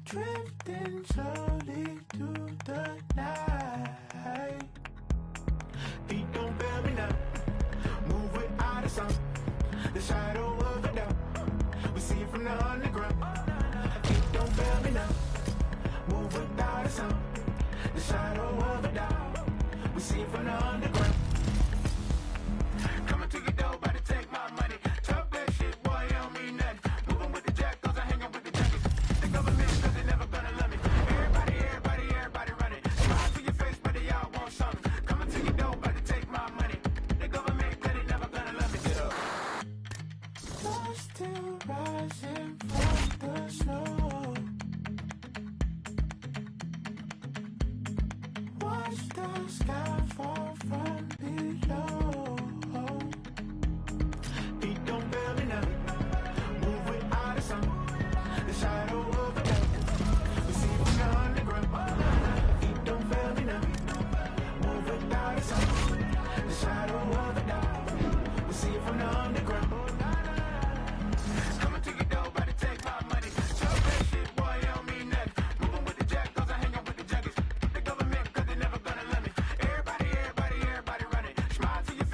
Drifting slowly through the night. Feet don't fail me now. Move without a sound. The shadow of a doubt. We see it from the underground. Feet don't fail me now. Move without a sound. The shadow of a doubt. We see it from the underground. Coming to your door, about to take my money. Talk that shit, boy, you don't mean nothing. Moving with the jack, cause I hang out with the junkies. The government, cause they never gonna love me. Everybody running. Smile to your face, but they all want something. Coming to your door, about to take my money. The government, cause they never gonna love me. Get up. Sun still rising from the snow. Watch the sky fall from below. Feet don't fail me now. Move without a sound. The shadow of a doubt. We see from the underground. Feet don't fail me now. Move without a sound. The shadow of a doubt. We see it from the underground. Coming to your door, about to take my money. Talk that shit, boy, you don't mean nothing. Moving with the jack, cause I hang out with the junkies. The government, cause they never gonna love me. Everybody running. Smile to your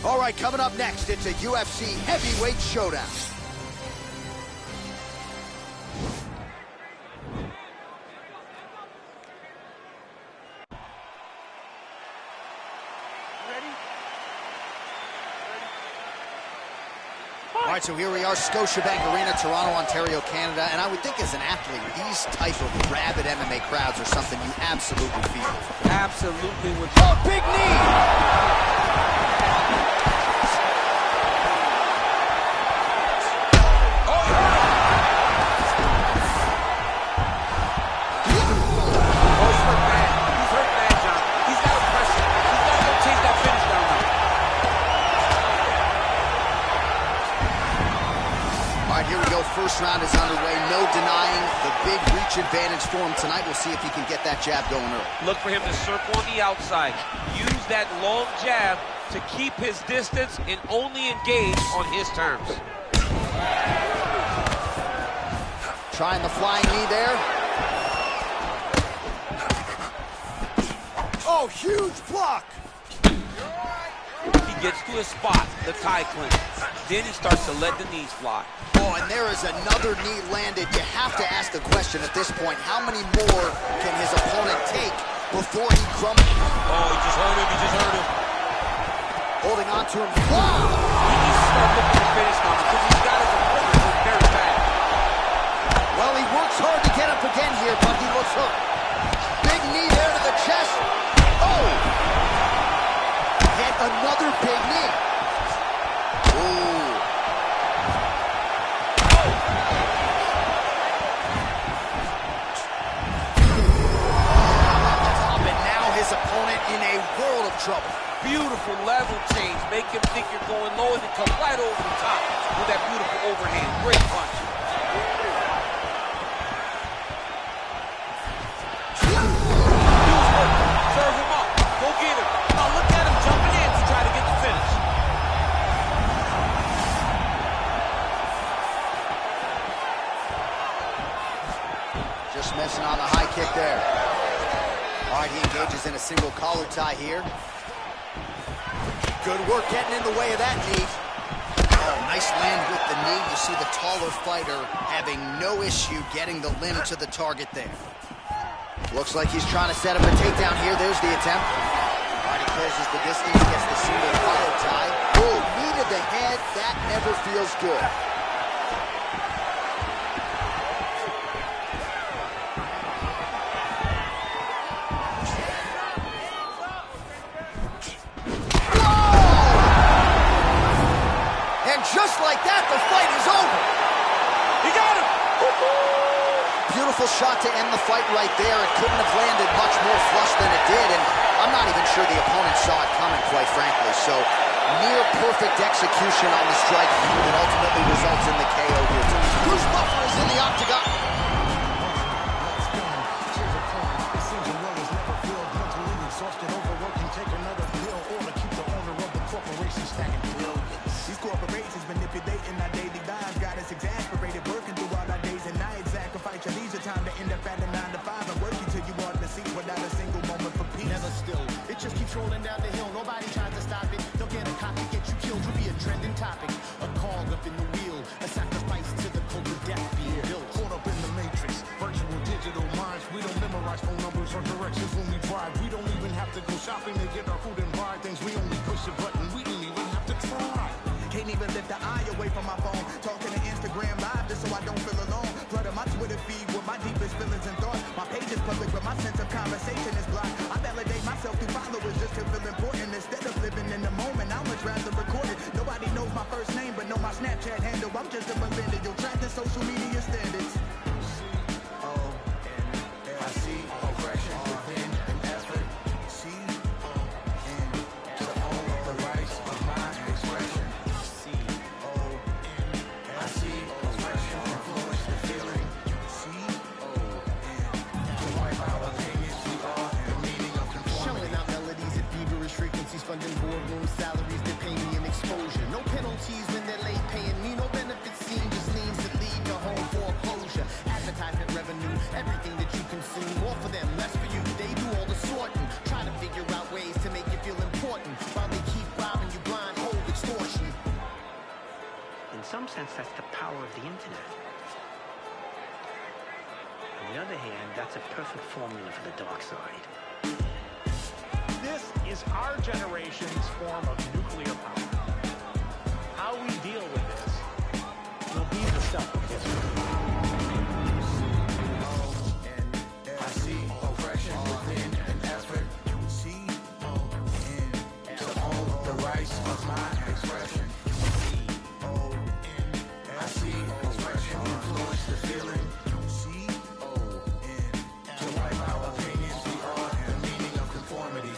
All right, coming up next, it's a UFC heavyweight showdown. All right, so here we are, Scotiabank Arena, Toronto, Ontario, Canada. And I would think as an athlete, these type of rabid MMA crowds are something you absolutely feel. Absolutely. Oh, big knee! First round is underway. No denying the big reach advantage for him tonight. We'll see if he can get that jab going early. Look for him to circle on the outside. Use that long jab to keep his distance and only engage on his terms. Trying the flying knee there. Oh, huge block. He gets to a spot, the tie clinch. Then he starts to let the knees fly. Oh, and there is another knee landed. You have to ask the question at this point, how many more can his opponent take before he crumbles? Oh, he just hurt him, he just hurt him. Holding on to him. Wow! He needs to start looking to finish now because he's got his opponent hurt very bad. Well, he works hard to get up again here, but he looks hurt. Big knee there to the chest. Oh! Yet another big knee. Ooh. His opponent in a world of trouble. Beautiful level change. Make him think you're going low and then come right over the top with that beautiful overhand. Great punch. Serve him up. Go get him. Now look at him jumping in to try to get the finish. Just missing on the high kick there. All right, he engages in a single collar tie here. Good work getting in the way of that knee. Oh, nice land with the knee. You see the taller fighter having no issue getting the limb to the target there. Looks like he's trying to set up a takedown here. There's the attempt. All right, he closes the distance, gets the single collar tie. Oh, knee to the head. That never feels good. Just like that, the fight is over. He got him. Beautiful shot to end the fight right there. It couldn't have landed much more flush than it did, and I'm not even sure the opponent saw it coming, quite frankly. So, near perfect execution on the strike that ultimately results in the KO here tonight. Bruce Buffer is in the octagon. Rolling down the hill, nobody tries to stop it. They'll get a copy, get you killed, you'll be a trending topic. A cog up in the wheel, a sacrifice to the cult of death being built. Caught up in the matrix, virtual digital minds. We don't memorize phone numbers or directions when we drive. We don't even have to go shopping to get our food and buy things. We only push a button, we don't even have to try. Can't even lift the eye away from my phone. Talking to Instagram live just so I don't feel alone. Flooding my Twitter feed with my deepest feelings and thoughts. My page is public, but my sense of conversation is blocked. I validate myself through followers just to feel important. Instead of living in the moment, I much rather record it. Nobody knows my first name, but know my Snapchat handle. I'm just a millennial, trapped in social media standards. I see oppression within an effort. C-O-N to own the rights of my expression. C-O-N I see oppression influence the feeling. C-O-N to wipe out opinions we are and the meaning of conformity. Showing out melodies at feverish frequencies, funding boardroom salaries that pay me an exposure. No penalties when they're late paying me, no benefits seen, just means to leave your home foreclosure. Advertisement revenue, everything that you consume, more for them, less for you. They do all the sorting, try to figure out ways to make you feel important while they keep robbing you blind, hold sense, that's the power of the internet. On the other hand, that's a perfect formula for the dark side. This is our generation's form of nuclear power. How we deal with this will be the stuff of history. I see oppression within an effort. C-O-N to own the rights of my expression. C-O-N I see expression influence the feeling. C-O-N to wipe out opinions we are and the meaning of conformity.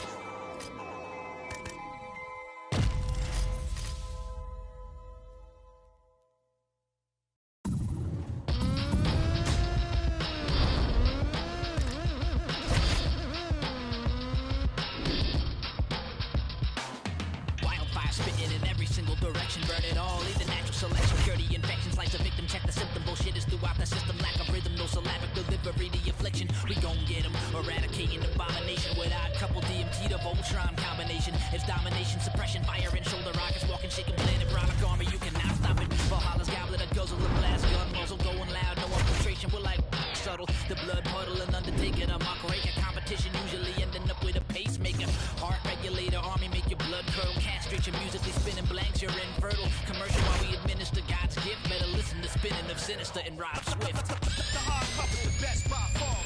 Wildfire spitting in every single direction, burn it all, leave the natural selection, cure the infection, slice the victim, check the symptom, bullshit is throughout the system, lack of rhythm, no syllabic delivery, the affliction, we gon' get them, eradicating abomination, without couple DMT to Voltron combination, it's domination, suppression, fire and shoulder rockets, walking, shaking, planet, brolic army, you cannot stop it, Valhalla's goblet, a guzzle, a blast, gun muzzle, going loud, no infiltration, we're like subtle, the blood puddle, and undertaking a mock rake, a competition, usually ending up with a pacemaker, heart regulator, army, make your blood curdle, castrate your musically spinning blanks, you're infertile, commercial while we administer God's gift, better listen to spinning of Sinister and Rob Swift. The hard puppet, the best by far.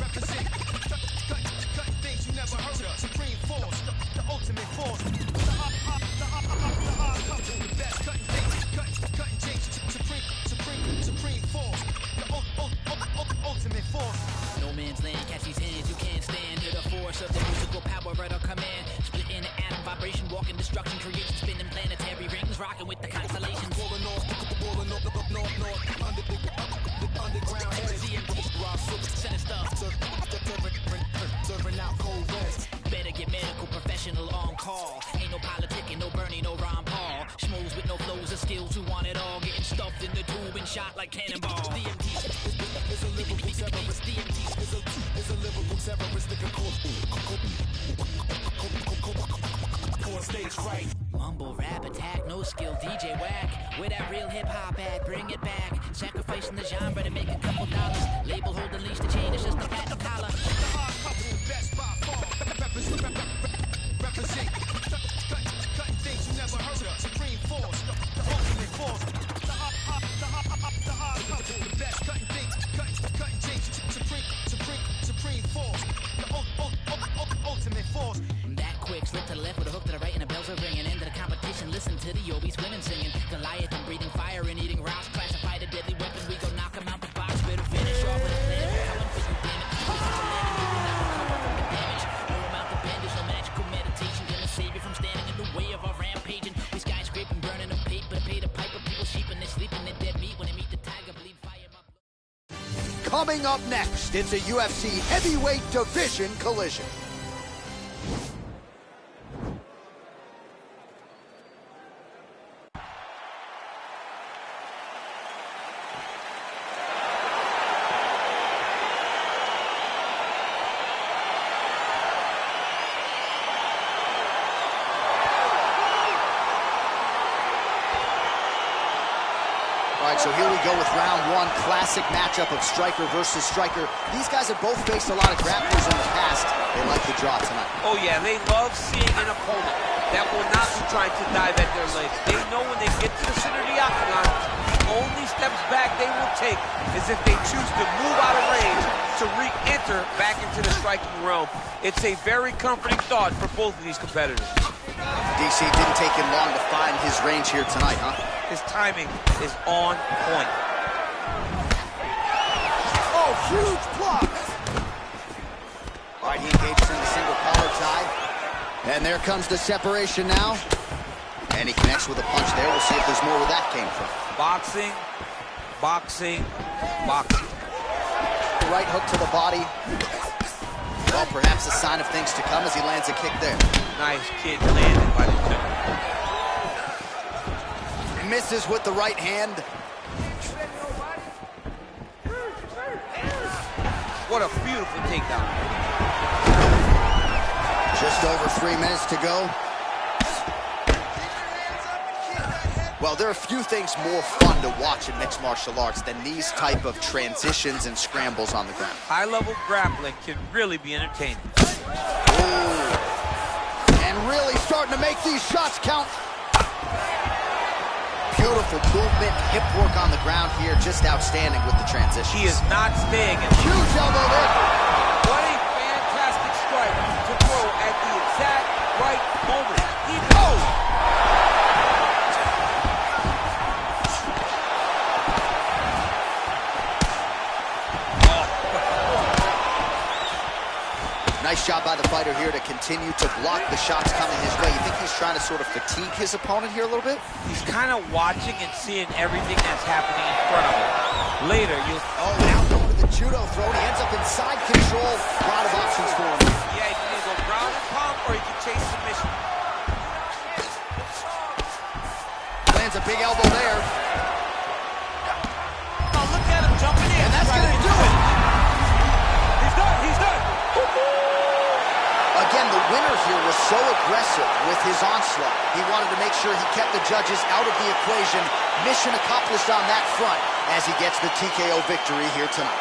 Represent. Cut things you never heard of. Supreme force, the ultimate force. The hard puppet, the best. Cutting things, supreme force. The ultimate force. No man's land, catch these hands, you can't stand. Hear the force of the musical power at our command. Splitting the atom vibration, walking destruction, creation, spinning planetary rings, rocking with the constellations. Rolling north, underground heads. Sinister. Serving out cold west. Better get medical professional on call. Ain't no politicking, no Bernie, no Ron Paul. Schmoes with no flows or skills who want it all. Getting stuffed in the tube and shot like cannonballs. DMT is a lyrical terrorist. DMT is a lyrical terrorist. Nigga, stage fright. mumble rap attack, no skill DJ whack. Where that real hip hop at? Bring it back. Sacrificing the genre to make a couple dollars. Label holding leash to chain, it's just a patent collar. The hard couple, best by far. Represent. Cutting things you never heard of. Supreme force, the ultimate force. The hard couple, the best. Cutting things, cutting things. Supreme force, the ultimate force. That quick, slip to the left with a hook to the right and the bells are ringing. Into the competition, listen to the Obies women singing. Goliath and breathing fire and eating rocks. Classified a deadly weapon, we go knock him out the box. Better finish off with a plan. We're coming for you, damn it. This is a land and you will not recover from the damage. No amount of bandage, no magical meditation. Gonna save you from standing in the way of our rampaging. We skyscraping, burning a paper, pay the piper. People sheeping, they sleeping in dead meat. When they meet the tiger, bleed fire. Coming up next, it's a UFC heavyweight division collision. All right, so here we go with round one, classic matchup of striker versus striker. These guys have both faced a lot of grapplers in the past. They like the draw tonight. Oh yeah, they love seeing an opponent that will not be trying to dive at their legs. They know when they get to the center of the octagon, the only steps back they will take is if they choose to move out of range to re-enter back into the striking realm. It's a very comforting thought for both of these competitors. DC didn't take him long to find his range here tonight, huh? His timing is on point. Oh, huge block! All right, he engages in the single collar tie. And there comes the separation now. And he connects with a punch there. We'll see if there's more where that came from. Boxing, boxing, boxing. The right hook to the body. Well, perhaps a sign of things to come as he lands a kick there. Nice kick landed by the judge. Misses with the right hand. What a beautiful takedown. Just over 3 minutes to go. Well, there are few things more fun to watch in mixed martial arts than these type of transitions and scrambles on the ground. High-level grappling can really be entertaining. Ooh. And really starting to make these shots count. Beautiful movement, hip work on the ground here, just outstanding with the transition. He is not staying in. Huge elbow there. What a fantastic strike to throw at the exact right moment. Nice job by the fighter here to continue to block the shots coming his way. You think he's trying to sort of fatigue his opponent here a little bit? He's kind of watching and seeing everything that's happening in front of him. Later, you'll... Oh, now going to the judo throw, and he ends up in side control. A lot of options for him. Yeah, he can either go ground and pound, or he can chase submission. Lands a big elbow there. Oh, look at him jumping in. And that's going to do it. He's done. He's done. Again, the winner here was so aggressive with his onslaught. He wanted to make sure he kept the judges out of the equation. Mission accomplished on that front as he gets the TKO victory here tonight.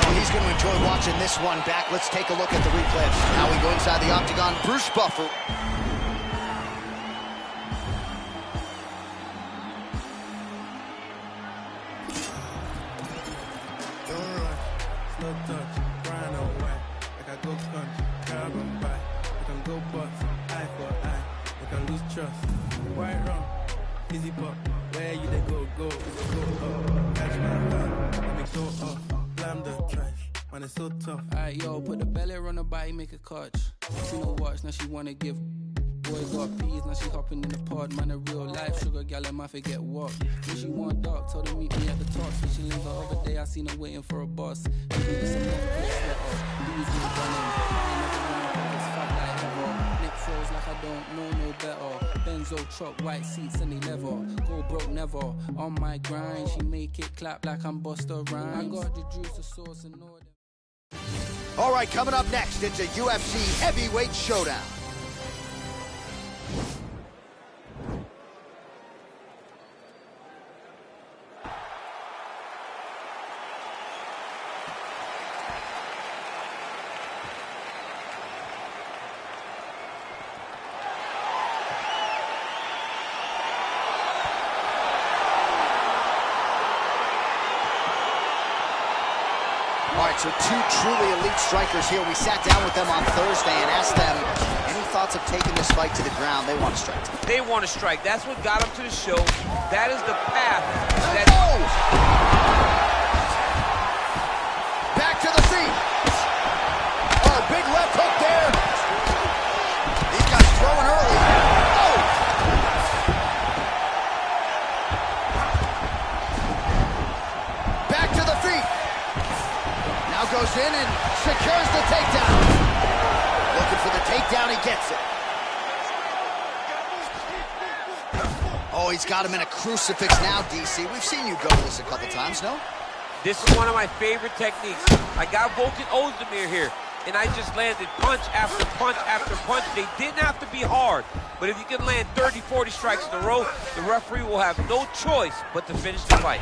Well, he's going to enjoy watching this one back. Let's take a look at the replay. Now we go inside the octagon. Bruce Buffer. It's so tough. Alright, yo, put the belly on the body, make a catch. She no watch, now she wanna give. Boy got peas, now she hopping in the pod. Man, a real life sugar gal, and I forget what. When she want dark, told her meet me at the top. Switching lanes the other day, I seen her waiting for a bus. She needed some more quick sweater. These is running. I ain't never running pockets, fat like ever. Neck froze like I don't know no better. Benzo truck, white seats, and they leather. Go broke never. On my grind, she make it clap like I'm Busta Rhymes. I got the juice, the sauce, and all that. All right, coming up next, it's a UFC heavyweight showdown. All right, so two truly elite strikers here. We sat down with them on Thursday and asked them any thoughts of taking this fight to the ground. They want to strike. They want to strike. That's what got them to the show. That is the path. That Back to the feet. Oh, big left hook there. These guys throwing early. Oh! Back to the feet. Now goes in and secures the takedown. Looking for the takedown, he gets it. Oh, he's got him in a crucifix now, DC. We've seen you go to this a couple times, no? This is one of my favorite techniques. I got Volkan Ozdemir here, and I just landed punch after punch after punch. They didn't have to be hard, but if you can land 30, 40 strikes in a row, the referee will have no choice but to finish the fight.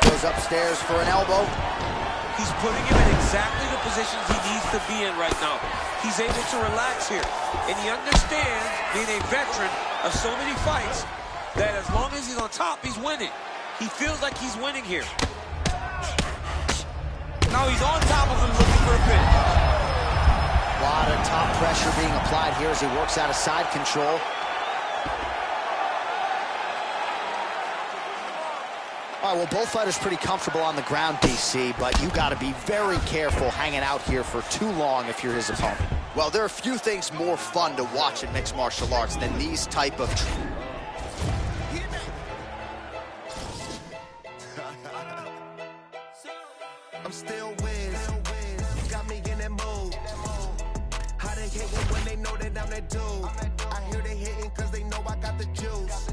Goes upstairs for an elbow. He's putting him in exactly the positions he needs to be in right now. He's able to relax here, and he understands, being a veteran of so many fights, that as long as he's on top, he's winning. He feels like he's winning here. Now he's on top of him looking for a finish. A lot of top pressure being applied here as he works out of side control. All right, well, both fighters pretty comfortable on the ground, DC, but you got to be very careful hanging out here for too long if you're his opponent. Well, there are few things more fun to watch in mixed martial arts than these type of... I'm still Wiz. Got me in that mood. How they hate me when they know that I'm that dude. I hear they hating cause they know I got the juice.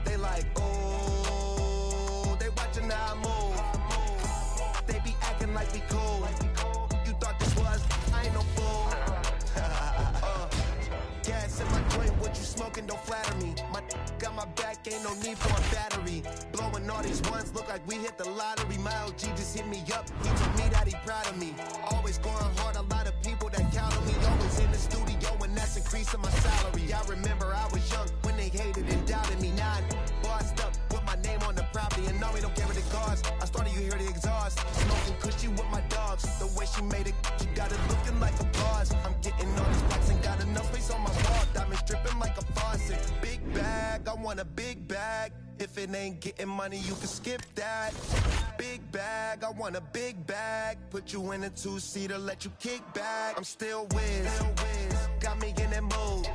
They like, oh, they watching how I move. They be acting like we cool. You thought this was talking don't flatter me. My got my back, ain't no need for a battery. Blowing all these ones, look like we hit the lottery. My LG just hit me up, he told me that he proud of me. Always going hard, a lot of people that count on me. Always in the studio, and that's increasing my salary. I remember I was young when they hated and doubted me. Now I bossed up with my name on the property, and no, we don't care what it costs. I started, you hear the exhaust. Smoking cushy with my dogs. The way she made it, she got it looking like a boss. I'm getting all these plaques and got enough space on my wall. Diamonds dripping like a faucet. Big bag, I want a big bag. If it ain't getting money, you can skip that. Big bag, I want a big bag. Put you in a two-seater, let you kick back. I'm still Wiz, got me in that mood.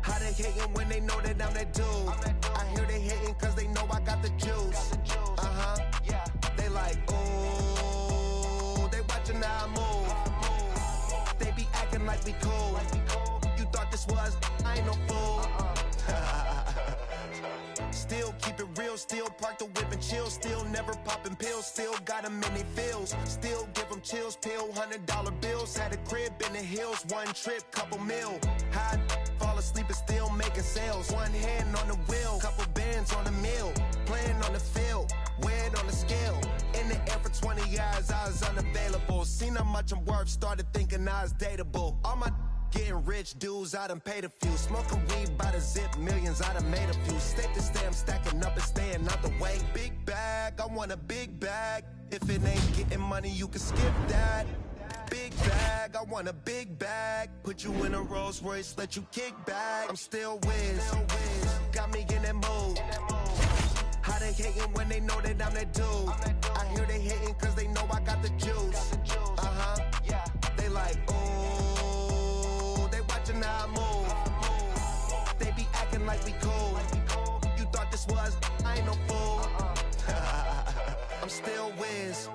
How they hating when they know that I'm that dude? I hear they hating cause they know I got the juice. They like, ooh, they watching how I move. They be acting like we cool. You thought this was, I ain't no fool. Still keep it real, still park the whip and chill. Still never popping pills, still got them in they feels. Still give them chills, pill, $100 bills. Had a crib in the hills, one trip, couple mil. High, fall asleep and still making sales. One hand on the wheel, couple bands on the mill. Playing on the field, weighed on the scale. In the air for 20 years, I was unavailable. Seen how much I'm worth, started thinking I was dateable. All my getting rich dudes, I done paid a few. Smoking weed by the zip, millions, I done made a few. State to stay, I'm stacking up and staying out the way. Big bag, I want a big bag. If it ain't getting money, you can skip that. Big bag, I want a big bag. Put you in a Rolls Royce, let you kick back. I'm still Wiz, got me in that mood. How they hating when they know that I'm that dude? I hear they hating cause they know I got the juice. They like, ooh, they watching how I move. They be acting like we cool. You thought this was, I ain't no fool. I'm still Wiz.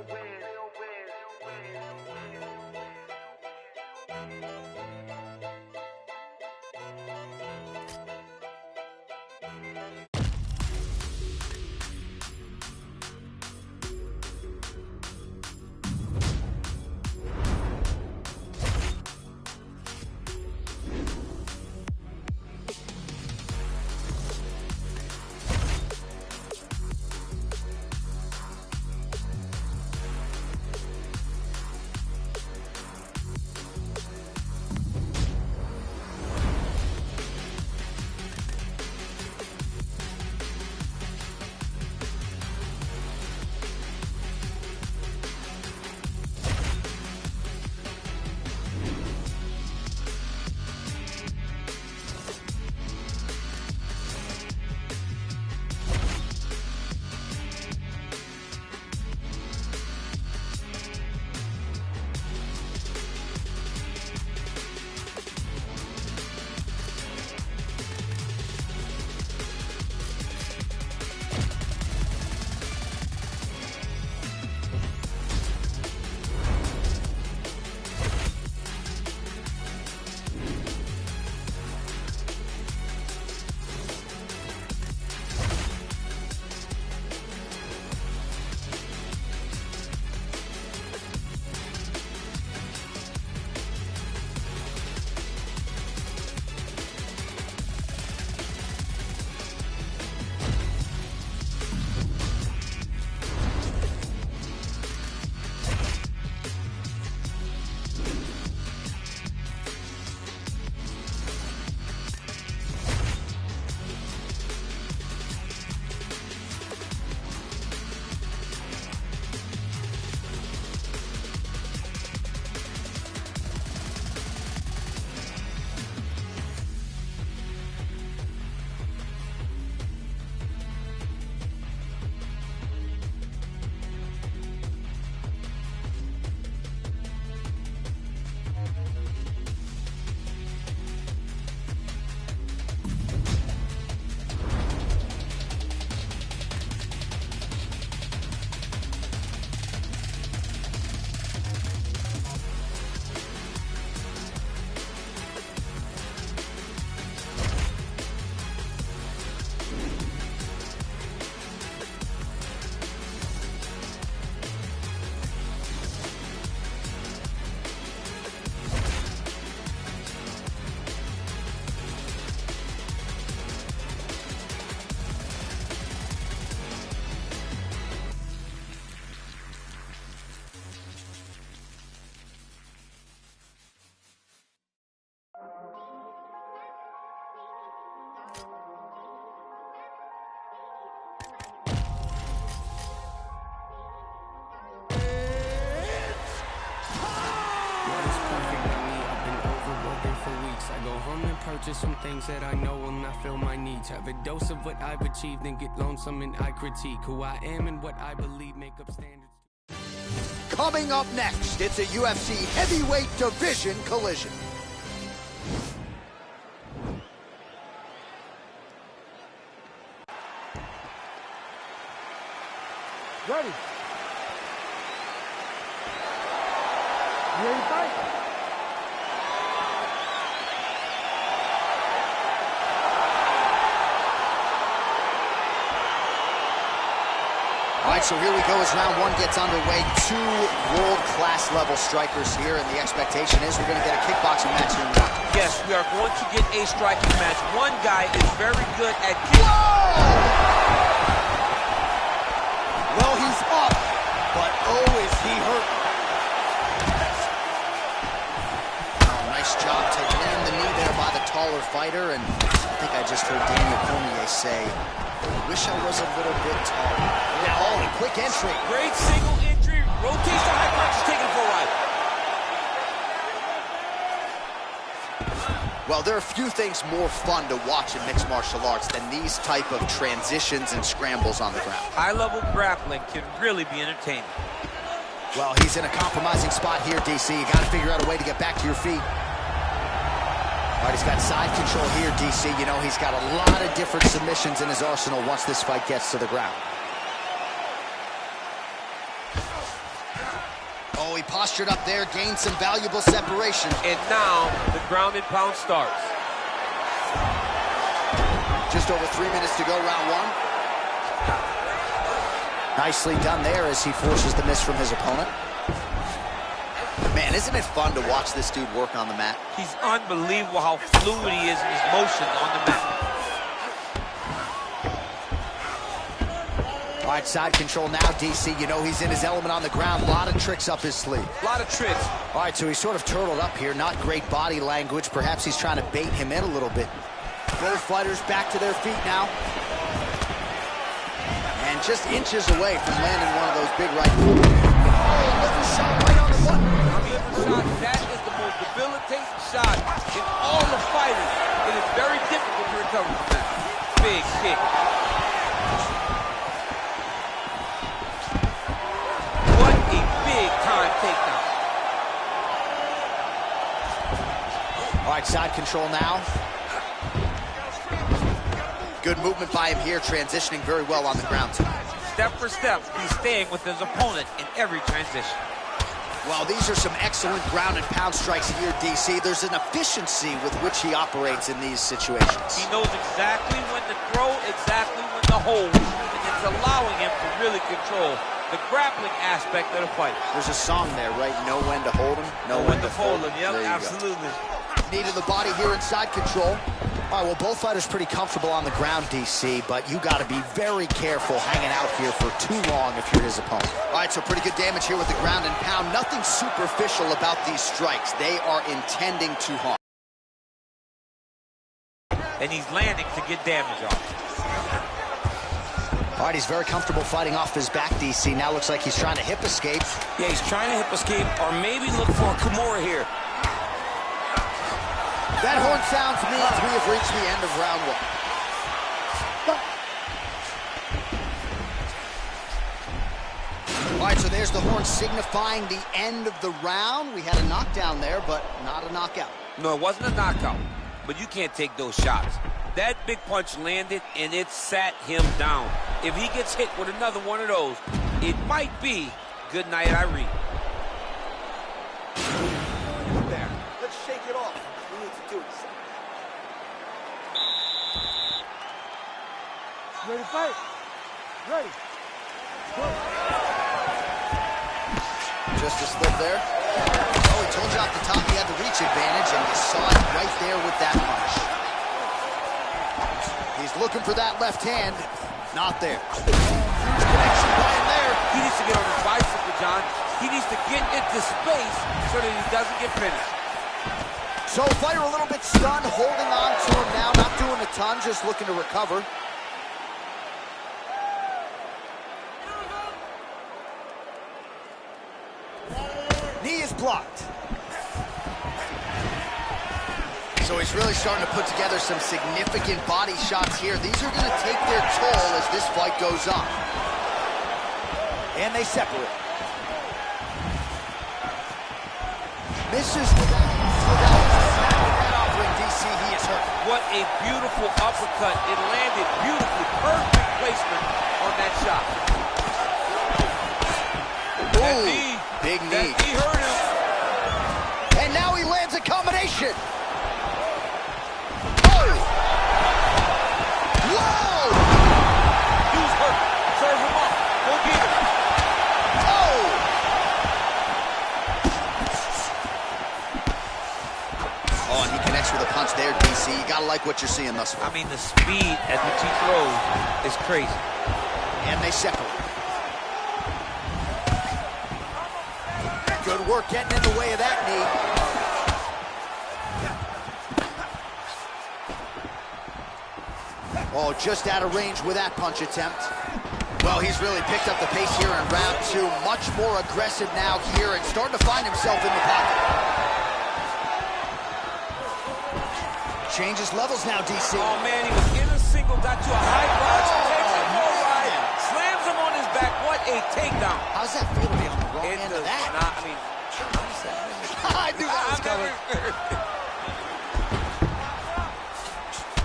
nothing for weeks. I go home and purchase some things that I know will not fill my needs. Have a dose of what I've achieved and get lonesome and I critique who I am and what I believe make up standards. Coming up next, it's a UFC heavyweight division collision. Ready. You ready to fight? All right, so here we go as round one gets underway. Two world-class level strikers here, and the expectation is we're going to get a kickboxing match here in the round. Yes, we are going to get a striking match. One guy is very good at kicking. Well, he's up, but oh, is he hurt. Oh, nice job to land the knee there by the taller fighter, and I think I just heard Daniel Cormier say, I wish I was a little bit taller. Oh, quick entry. Great single entry, rotates the high punch, taking for a ride. Well, there are few things more fun to watch in mixed martial arts than these type of transitions and scrambles on the ground. High-level grappling can really be entertaining. Well, he's in a compromising spot here, DC. You got to figure out a way to get back to your feet. All right, he's got side control here, DC. You know, he's got a lot of different submissions in his arsenal once this fight gets to the ground. Oh, he postured up there, gained some valuable separation. And now the ground and pound starts. Just over 3 minutes to go, round one. Nicely done there as he forces the miss from his opponent. Man, isn't it fun to watch this dude work on the mat? He's unbelievable how fluid he is in his motion on the mat. All right, side control now, DC. You know he's in his element on the ground. A lot of tricks up his sleeve. A lot of tricks. All right, so he's sort of turtled up here. Not great body language. Perhaps he's trying to bait him in a little bit. Both fighters back to their feet now. And just inches away from landing one of those big right hooks. Oh, liver shot right on the button. Liver shot, that is the most debilitating shot in all the fighters. It is very difficult to recover from that. Big kick. What a big time takedown. All right, side control now. Good movement by him here, transitioning very well on the ground, too. Step for step, he's staying with his opponent in every transition. Well, these are some excellent ground and pound strikes here, DC. There's an efficiency with which he operates in these situations. He knows exactly when to throw, exactly when to hold, and it's allowing him to really control the grappling aspect of the fight. There's a song there, right? Know when to hold him, know when to fold him. Yep, absolutely. Knee to the body here inside control. All right, well, both fighters pretty comfortable on the ground, DC, but you got to be very careful hanging out here for too long if you're his opponent. All right, so pretty good damage here with the ground and pound. Nothing superficial about these strikes. They are intending to harm. And he's landing to get damage on. All right, he's very comfortable fighting off his back, DC. Now looks like he's trying to hip escape. Yeah, he's trying to hip escape or maybe look for a Kimura here. That horn sounds means we have reached the end of round one. All right, so there's the horn signifying the end of the round. We had a knockdown there, but not a knockout. No, it wasn't a knockout, but you can't take those shots. That big punch landed, and it sat him down. If he gets hit with another one of those, it might be good night, Irene. There, let's shake it off. We need to do it. Ready to fight? Ready. Go. Just a slip there. Oh, he told you off the top he had the reach advantage, and you saw it right there with that punch. He's looking for that left hand. Not there. Huge connection by him there. He needs to get on his bicycle, John. He needs to get into space so that he doesn't get finished. So fighter a little bit stunned, holding on to him now, not doing a ton, just looking to recover. Knee is blocked. So he's really starting to put together some significant body shots here. These are going to take their toll as this fight goes on. And they separate. Misses without snapping that offering. DC, he is hurt. What a beautiful uppercut. It landed beautifully. Perfect placement on that shot. Ooh, that knee, big knee. That knee hurt him. And now he lands a combination. Oh! Whoa! He's hurt. Serve him up. Go get him. Oh! Oh, and he connects with a punch there, DC. You gotta like what you're seeing thus far. I mean, the speed at which he throws is crazy. And they separate. Good work getting in the way of that knee. Oh, just out of range with that punch attempt. Well, he's really picked up the pace here in round 2. Much more aggressive now here and starting to find himself in the pocket. Changes levels now, DC. Oh, man, he was in a single, got to a high crotch, takes a low ride, slams him on his back. What a takedown. How's that feel to be on the wrong end of that? I mean, I knew that was coming.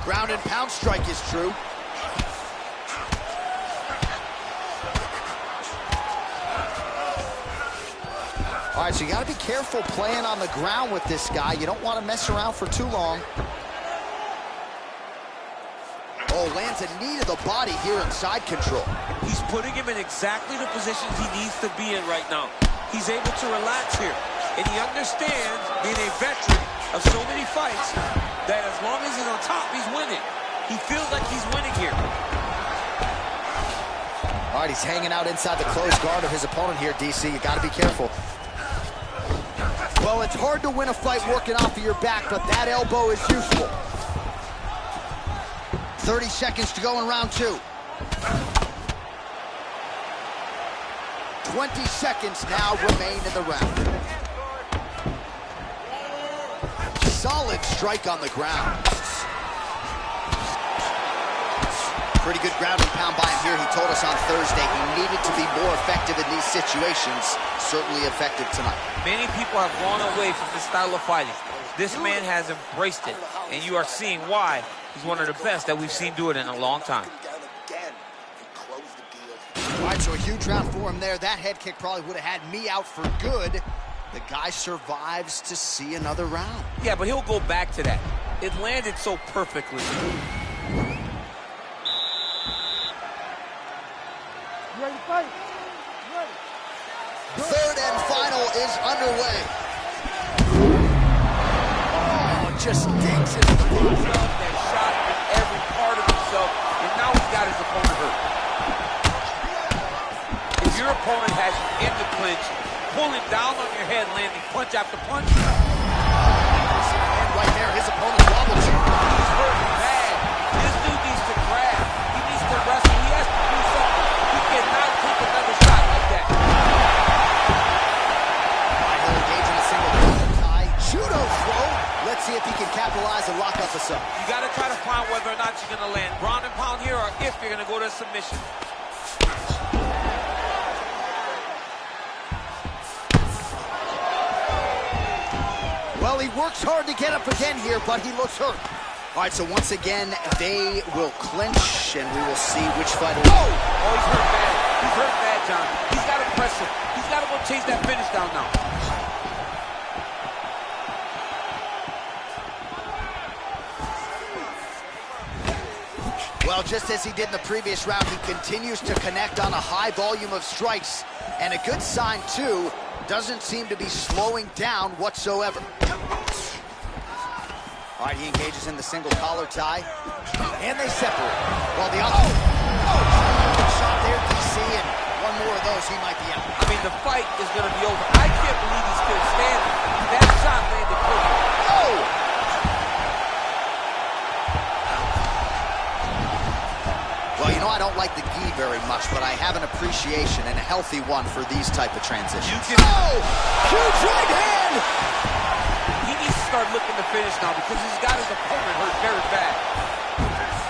Ground and pound strike is true. All right, so you got to be careful playing on the ground with this guy. You don't want to mess around for too long. Oh, lands a knee to the body here in side control. He's putting him in exactly the positions he needs to be in right now. He's able to relax here. And he understands, being a veteran of so many fights, that as long as he's on top, he's winning. He feels like he's winning here. All right, he's hanging out inside the closed guard of his opponent here, DC. You got to be careful. Well, it's hard to win a fight working off of your back, but that elbow is useful. 30 seconds to go in round 2. 20 seconds now remain in the round. Solid strike on the ground. Pretty good ground and pound by him here. He told us on Thursday he needed to be more effective in these situations. Certainly effective tonight. Many people have gone away from this style of fighting. This man has embraced it, and you are seeing why he's one of the best that we've seen do it in a long time. All right, so a huge round for him there. That head kick probably would have had me out for good. The guy survives to see another round. Yeah, but he'll go back to that. It landed so perfectly. You ready to fight? Ready. Third and final is underway. Oh, just digs it. That shot with every part of himself, and now he's got his opponent hurt. If your opponent has you in the clinch, pulling down on your head, landing punch after punch. And right there, his opponent wobbles. He's hurt bad. This dude needs to grab. He needs to wrestle. He has to do something. He cannot take another shot like that. He'll engage in a single counter tie. Judo throw. Let's see if he can capitalize and lock up a sub. You got to try to find whether or not you're going to land ground and pound here or if you're going to go to a submission. Well, he works hard to get up again here, but he looks hurt. All right, so once again, they will clinch, and we will see which fighter. Oh, he's hurt bad. He's hurt bad, John. He's got to press him. He's got to go chase that finish down now. Well, just as he did in the previous round, he continues to connect on a high volume of strikes. And a good sign, too, doesn't seem to be slowing down whatsoever. All right, he engages in the single collar tie. And they separate. Well, the other... Oh, shot there, DC, and one more of those, he might be out. I mean, the fight is going to be over. I can't believe he's still standing. That shot landed perfect. Oh! Well, you know, I don't like the gi very much, but I have an appreciation and a healthy one for these type of transitions. You can... Oh! Huge right hand! He needs start looking to finish now because he's got his opponent hurt very bad.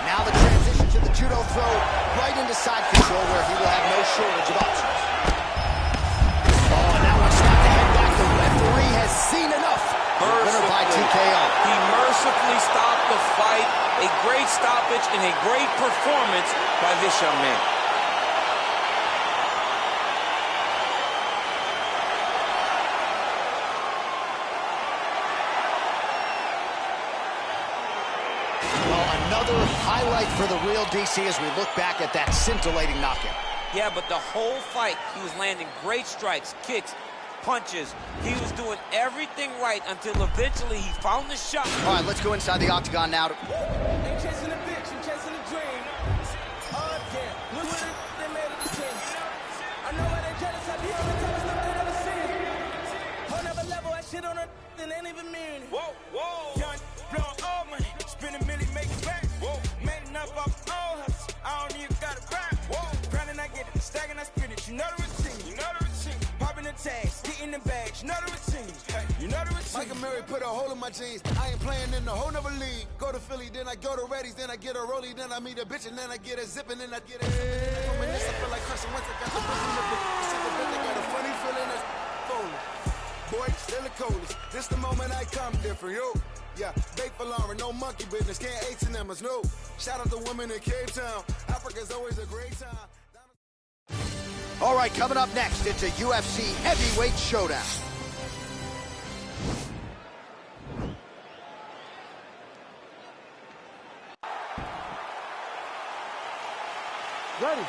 Now the transition to the judo throw right into side control where he will have no shortage of options. Oh, and that one snapped the head back. The referee has seen enough. Winner by TKO. He mercifully stopped the fight. A great stoppage and a great performance by this young man. Another highlight for the real DC as we look back at that scintillating knockout. Yeah, but the whole fight, he was landing great strikes, kicks, punches. He was doing everything right until eventually he found the shot. All right, let's go inside the octagon now. Ain't chasing a bitch, I'm chasing a dream. Oh, yeah. Look what they made of the team. I know why they jealous. I be on the top of stuff they never seen. Whole nother level, I shit on her, then ain't even mean. Whoa, whoa. Young, blowing all money. Spend a million, make it back. Whoa. Made enough off all hustle. I don't even got a rap. Whoa. Grinding, I get it. Stacking, I spin it. You know the routine. You know the routine. Popping the tags, getting the bags. You know the routine. Hey, you know the routine. Michael Murray put a hole in my jeans. I ain't playing in the whole nother league. Go to Philly, then I go to Reddy's, then I get a rollie, then I meet a bitch, and then I get a zip, and then I get a reminisce. I feel like Carson Wentz. I got the book in the book. I got a funny feeling that's phony. Boy, still the coldest. This the moment I come different, yo. Yeah, bait for Lauren, no monkey business. Can't H&M us, no. Shout out to women in Cape Town. Africa's always a great time. All right, coming up next, it's a UFC heavyweight showdown. Ready.